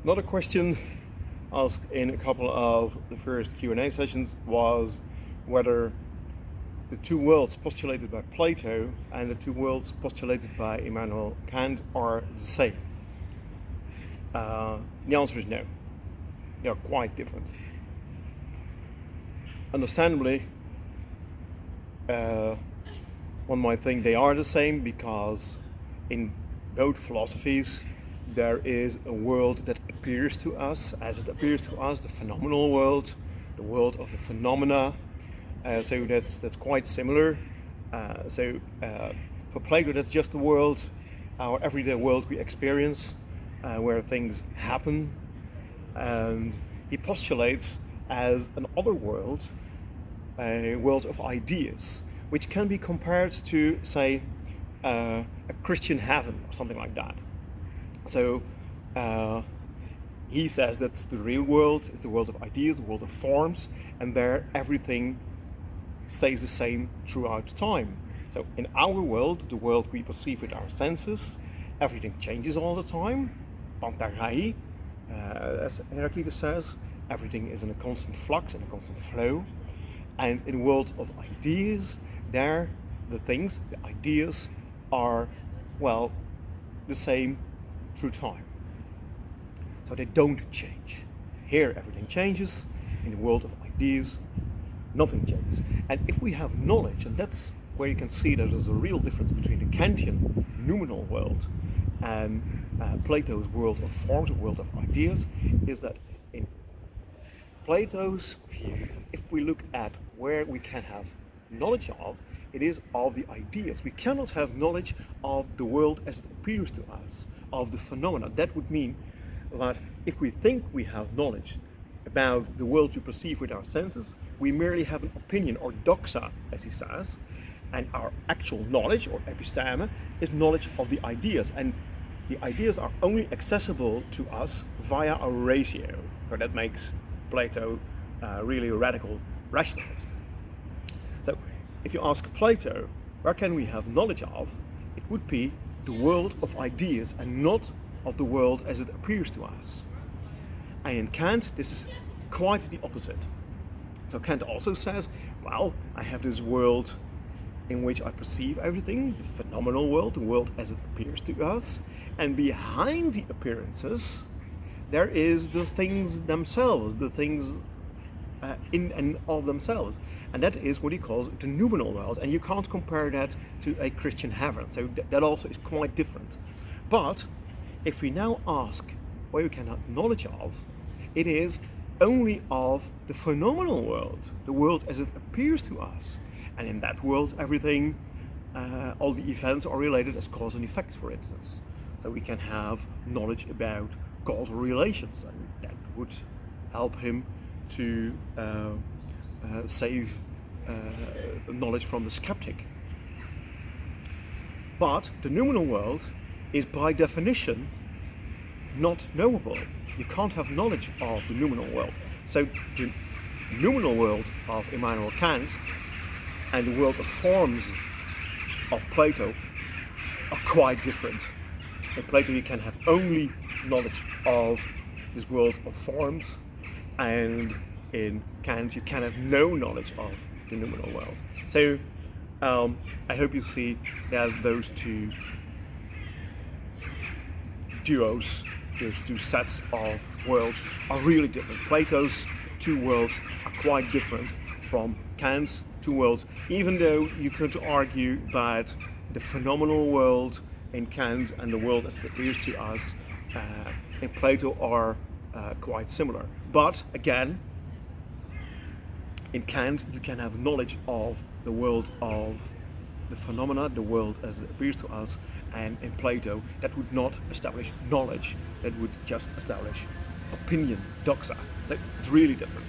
Another question asked in a couple of the first Q&A sessions was whether the two worlds postulated by Plato and the two worlds postulated by Immanuel Kant are the same. The answer is no. They are quite different. Understandably, one might think they are the same because in both philosophies there is a world that appears to us as it appears to us, the phenomenal world, the world of the phenomena. So that's quite similar. For Plato, that's just the world, our everyday world we experience, where things happen. And he postulates as an other world, a world of ideas, which can be compared to, say, a Christian heaven or something like that. So he says that the real world is the world of ideas, the world of forms, and there everything stays the same throughout time. So in our world, the world we perceive with our senses, everything changes all the time. Pantarei, as Heraclitus says, everything is in a constant flux, in a constant flow. And in the world of ideas, there the things, the ideas are, well, the same through time. So they don't change. Here everything changes. In the world of ideas, nothing changes. And if we have knowledge, and that's where you can see that there's a real difference between the Kantian noumenal world and Plato's world of forms, a world of ideas, is that in Plato's view, if we look at where we can have knowledge of, it is of the ideas. We cannot have knowledge of the world as it appears to us, of the phenomena. That would mean that if we think we have knowledge about the world we perceive with our senses, we merely have an opinion, or doxa, as he says, and our actual knowledge, or episteme, is knowledge of the ideas. And the ideas are only accessible to us via a ratio. So that makes Plato really a radical rationalist. So if you ask Plato, where can we have knowledge of, it would be the world of ideas and not of the world as it appears to us. And in Kant, this is quite the opposite. So Kant also says, well, I have this world in which I perceive everything, the phenomenal world, the world as it appears to us, and behind the appearances, there is the things themselves, the things in and of themselves. And that is what he calls the noumenal world. And you can't compare that to a Christian heaven. So that also is quite different. But if we now ask where we can have knowledge of, it is only of the phenomenal world, the world as it appears to us. And in that world, everything, all the events are related as cause and effect, for instance. So we can have knowledge about causal relations, and that would help him to save knowledge from the skeptic. But the noumenal world is by definition not knowable. You can't have knowledge of the noumenal world. So the noumenal world of Immanuel Kant and the world of forms of Plato are quite different. In Plato you can have only knowledge of this world of forms, and in Kant you can have no knowledge of the noumenal world. So I hope you see that those two duos, those two sets of worlds are really different. Plato's two worlds are quite different from Kant's two worlds, even though you could argue that the phenomenal world in Kant and the world as it appears to us in Plato are quite similar. But again, in Kant you can have knowledge of the world of the phenomena, the world as it appears to us, and in Plato that would not establish knowledge, that would just establish opinion, doxa. So it's really different.